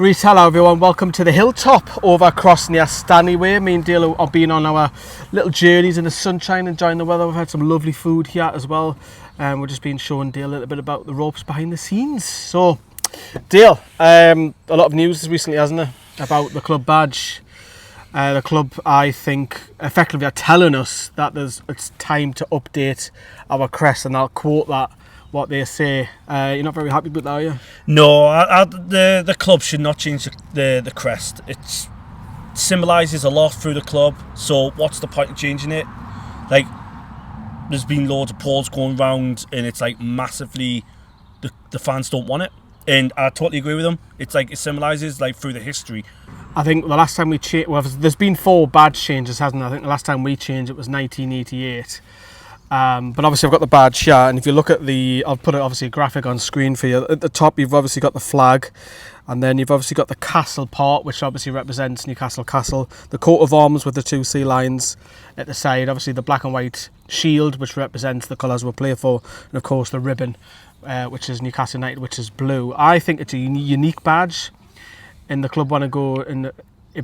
Breeze, hello everyone, welcome to the hilltop over across near Stanley Way. Me and Dale have been on our little journeys in the sunshine, enjoying the weather. We've had some lovely food here as well. We're just been showing Dale a little bit about the ropes behind the scenes. So, Dale, a lot of news recently, hasn't there, about the club badge. The club, I think, effectively are telling us that it's time to update our crest, and I'll quote that. What they say. You're not very happy with that, are you? No, the club should not change the crest. It symbolises a lot through the club, so what's the point of changing it? Like, there's been loads of polls going round, and it's like massively, the fans don't want it, and I totally agree with them. It's like it symbolises like through the history. I think the last time we changed, well, there's been 4 badge changes, hasn't there? I think the last time we changed it was 1988. But obviously I've got the badge here, and if you look at I'll put obviously a graphic on screen for you. At the top you've obviously got the flag, and then you've obviously got the castle part, which obviously represents Newcastle Castle, the coat of arms with the 2 sea lions at the side, obviously the black and white shield, which represents the colours we'll play for, and of course the ribbon, which is Newcastle United, which is blue. I think it's a unique badge, and the club want to go and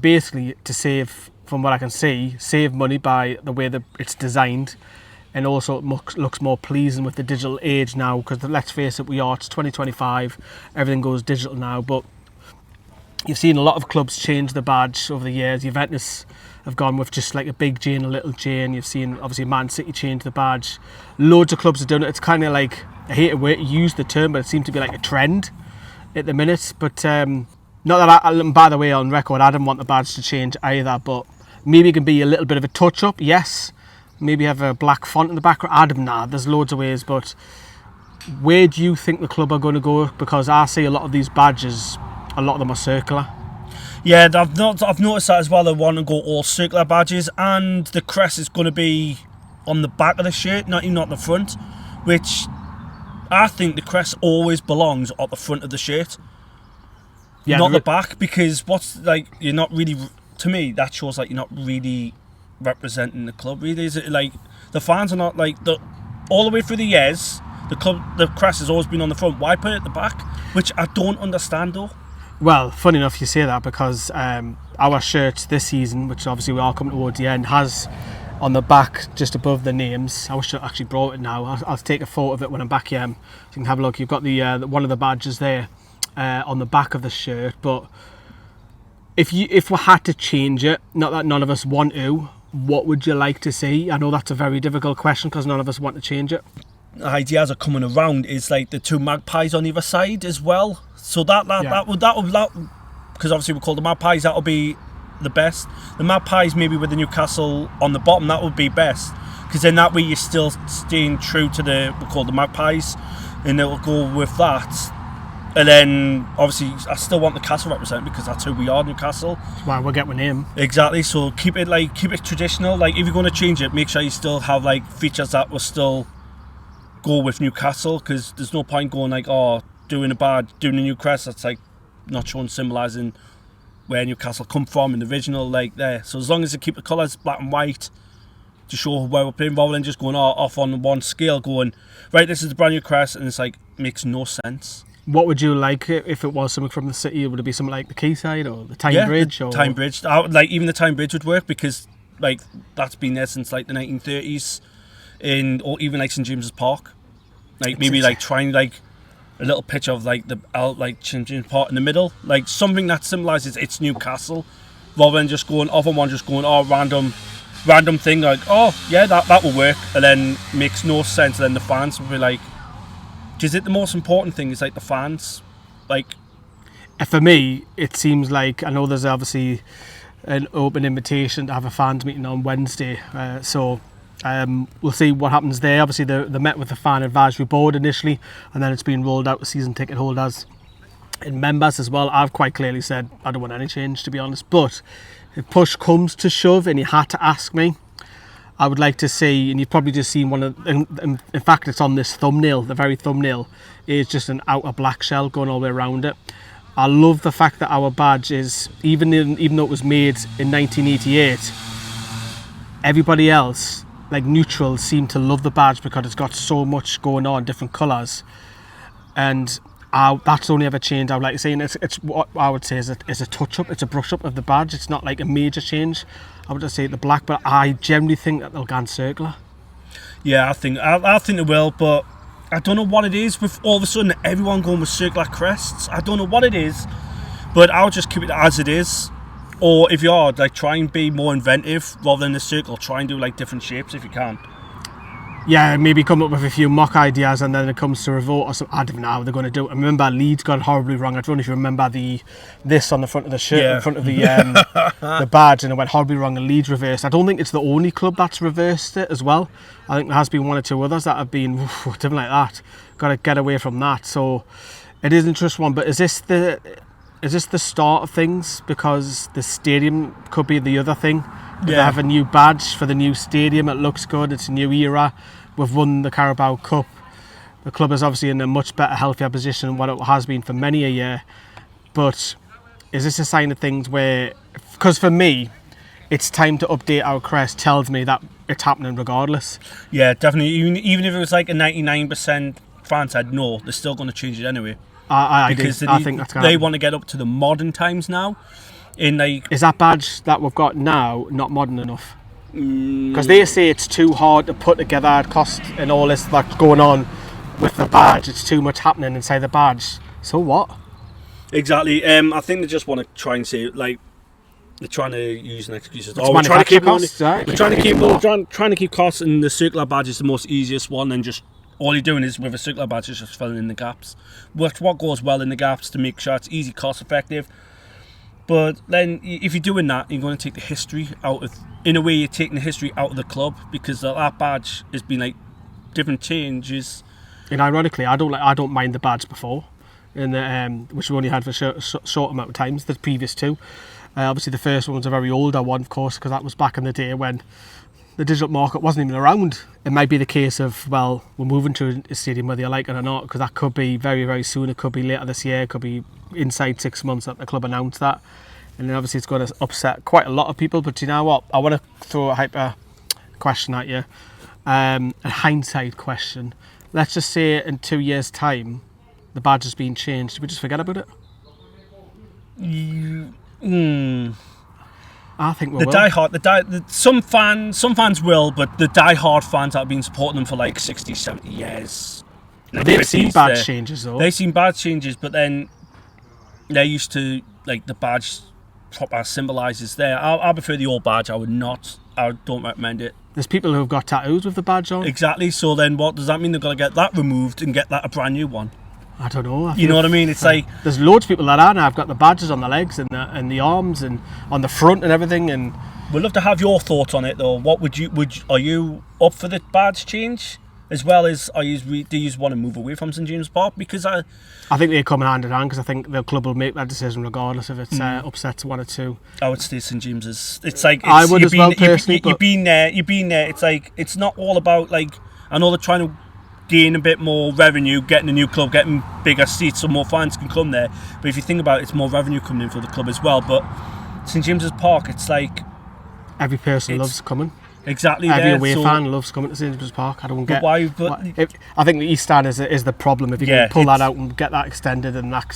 basically to save, from what I can see, save money by the way that it's designed. And also it looks more pleasing with the digital age now, because let's face it, it's 2025, everything goes digital now. But you've seen a lot of clubs change the badge over the years. Juventus have gone with just like a big J and a little J, and you've seen obviously Man City change the badge. Loads of clubs have done it. It's kind of like, I hate to use the term, but it seems to be like a trend at the minute. But not that by the way, on record, I didn't want the badge to change either, but maybe it can be a little bit of a touch up, yes. Maybe have a black font in the background. There's loads of ways, but where do you think the club are going to go? Because I see a lot of these badges, a lot of them are circular. Yeah, I've noticed that as well. They want to go all circular badges, and the crest is going to be on the back of the shirt, not even at the front, which I think the crest always belongs at the front of the shirt, not the back, because you're not really, to me, that shows like you're not really representing the club, really. Is it like the fans are not like all the way through the years, the crest has always been on the front? Why put it at the back? Which I don't understand though. Well, funny enough you say that, because our shirt this season, which obviously we are coming towards the end, has on the back just above the names. I wish I actually brought it now. I'll take a photo of it when I'm back here, so you can have a look. You've got the one of the badges there on the back of the shirt. But if we had to change it, not that none of us want to, what would you like to see? I know that's a very difficult question because none of us want to change it. The ideas are coming around is like the 2 magpies on either side as well. So that would because obviously we call the magpies, that would be the best. The magpies maybe with the Newcastle on the bottom, that would be best, because then that way you're still staying true to we call the magpies, and it'll go with that. And then, obviously, I still want the castle represented because that's who we are, Newcastle. That's why we'll get one name. Exactly. So keep it traditional. Like, if you're going to change it, make sure you still have like features that will still go with Newcastle. Because there's no point going like, doing a new crest. That's like not showing, symbolising where Newcastle come from in the original, like there. So as long as they keep the colours black and white to show where we're playing, rather than just going off on one scale, going right, this is the brand new crest, and it's like makes no sense. What would you like if it was something from the city? Would it be something like the Quayside or the Tyne Bridge? The Tyne Bridge. Even the Tyne Bridge would work, because like that's been there since like the 1930s, or even like St James's Park. Like maybe like trying like a little picture of like like St James's Park in the middle, like something that symbolises it's Newcastle, rather than just going off on one, just going random thing like that will work, and then makes no sense. And then the fans will be like, is it the most important thing is like the fans? Like, for me, it seems like, I know there's obviously an open invitation to have a fans meeting on Wednesday, so we'll see what happens there. Obviously they met with the fan advisory board initially, and then it's been rolled out to season ticket holders and members as well. I've quite clearly said I don't want any change, to be honest, but if push comes to shove and you had to ask me, I would like to see, and you've probably just seen one of, in fact it's on this thumbnail, the very thumbnail is just an outer black shell going all the way around it. I love the fact that our badge is, even though it was made in 1988, everybody else, like neutrals, seem to love the badge because it's got so much going on, different colours. And That's the only ever change I would like to say, and it's what I would say is a touch up, it's a brush up of the badge. It's not like a major change. I would just say the black, but I generally think that they'll go circular. Yeah, I think they will, but I don't know what it is with all of a sudden everyone going with circular crests. I don't know what it is, but I'll just keep it as it is. Or if you are, like, try and be more inventive rather than the circle. Try and do like different shapes if you can. Yeah, maybe come up with a few mock ideas, and then it comes to revolt or something. I don't know how they're going to do it. I remember Leeds got it horribly wrong. I don't know if you remember this on the front of the shirt, in front of the badge, and it went horribly wrong, and Leeds reversed. I don't think it's the only club that's reversed it as well. I think there has been one or two others that have been different like that. Got to get away from that. So it is an interesting one. But is this the start of things? Because the stadium could be the other thing. They have a new badge for the new stadium. It looks good. It's a new era. We've won the Carabao Cup. The club is obviously in a much better, healthier position than what it has been for many a year. But is this a sign of things where, because for me, it's time to update our crest, tells me that it's happening regardless. Yeah, definitely. Even if it was like a 99% fan said no, they're still going to change it anyway. I think that's going to They want to get up to the modern times now. Is that badge that we've got now not modern enough? Because they say it's too hard to put together, cost and all this that's going on with the badge. It's too much happening inside the badge. So what? Exactly. I think they just want to try and say, like, they're trying to use an excuse. We're trying to keep costs. We're trying to keep costs, and the circular badge is the most easiest one. And just all you're doing is with a circular badge is just filling in the gaps. What goes well in the gaps to make sure it's easy, cost effective. But then, if you're doing that, you're going to take the history out of. In a way, you're taking the history out of the club, because that badge has been like different changes. And ironically, I don't mind the badge before, which we only had for short amount of times. The previous two, obviously, the first one was a very older one, of course, because that was back in the day when the digital market wasn't even around. It might be the case of, well, we're moving to a stadium whether you like it or not, because that could be very, very soon. It could be later this year. It could be inside 6 months that the club announced that. And then obviously it's going to upset quite a lot of people. But you know what? I want to throw a hyper question at you. A hindsight question. Let's just say in 2 years' time, the badge has been changed. Should we just forget about it? I think we will. Some fans will, but the die-hard fans that have been supporting them for like 60, 70 years. They've seen badge changes though. They've seen badge changes, but then they're used to, like, the badge proper symbolises there. I prefer the old badge. I don't recommend it. There's people who have got tattoos with the badge on. Exactly. So then what does that mean? They've got to get that removed and get that a brand new one. I don't know. You know what I mean? It's like there's loads of people that are now. I've got the badges on the legs and the arms and on the front and everything. And we'd love to have your thoughts on it though. What are you up for the badge change? As well as, do you want to move away from St James Park? Because I think they come hand in hand, because I think the club will make that decision regardless if it's upsets one or two. I would stay St James's. It's like I would as well personally. You've been there. It's like it's not all about, like, I know they're trying to gain a bit more revenue, getting a new club, getting bigger seats so more fans can come there. But if you think about it, it's more revenue coming in for the club as well. But St James's Park, it's like every person loves coming. Exactly. Every away fan loves coming to St James's Park. I don't get why. I think the East Stand is the problem. If you can pull that out and get that extended, and that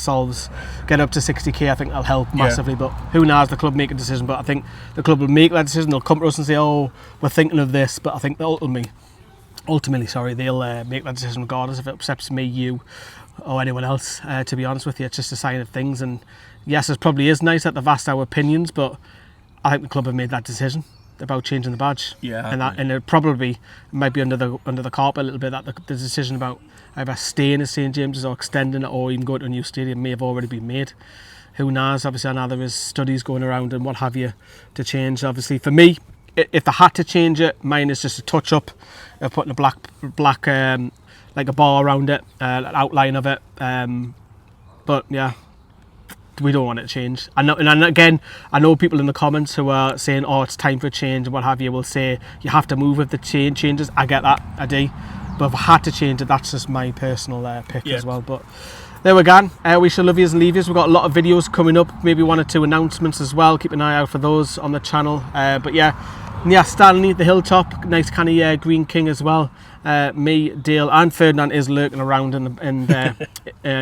get up to 60k, I think that'll help massively. But who knows? The club make a decision. But I think the club will make that decision. They'll come to us and say, "Oh, we're thinking of this." But I think ultimately, they'll make that decision regardless if it upsets me, you, or anyone else. To be honest with you, it's just a sign of things. And yes, it probably is nice that they've asked our opinions, but I think the club have made that decision about changing the badge, and it probably might be under the carpet a little bit, that the decision about either staying at St James's or extending it or even going to a new stadium may have already been made. Who knows? Obviously, I know there is studies going around and what have you to change. Obviously, for me, if they had to change it, mine is just a touch up, putting a black like a bar around it, an outline of it. But yeah. We don't want it to change. And again, I know people in the comments who are saying, "Oh, it's time for a change" and what have you, will say you have to move with the changes. I get that, I do. But if I had to change it, that's just my personal pick as well. But there we go. We shall love yous and leave yous. We've got a lot of videos coming up, maybe 1 or 2 announcements as well. Keep an eye out for those on the channel. But yeah, Stanley, the hilltop, nice kind of green king as well. Me, Dale, and Ferdinand is lurking around, and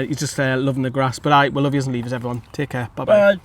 he's just loving the grass. But we'll love yous and leave us, everyone. Take care. Bye bye. Bye.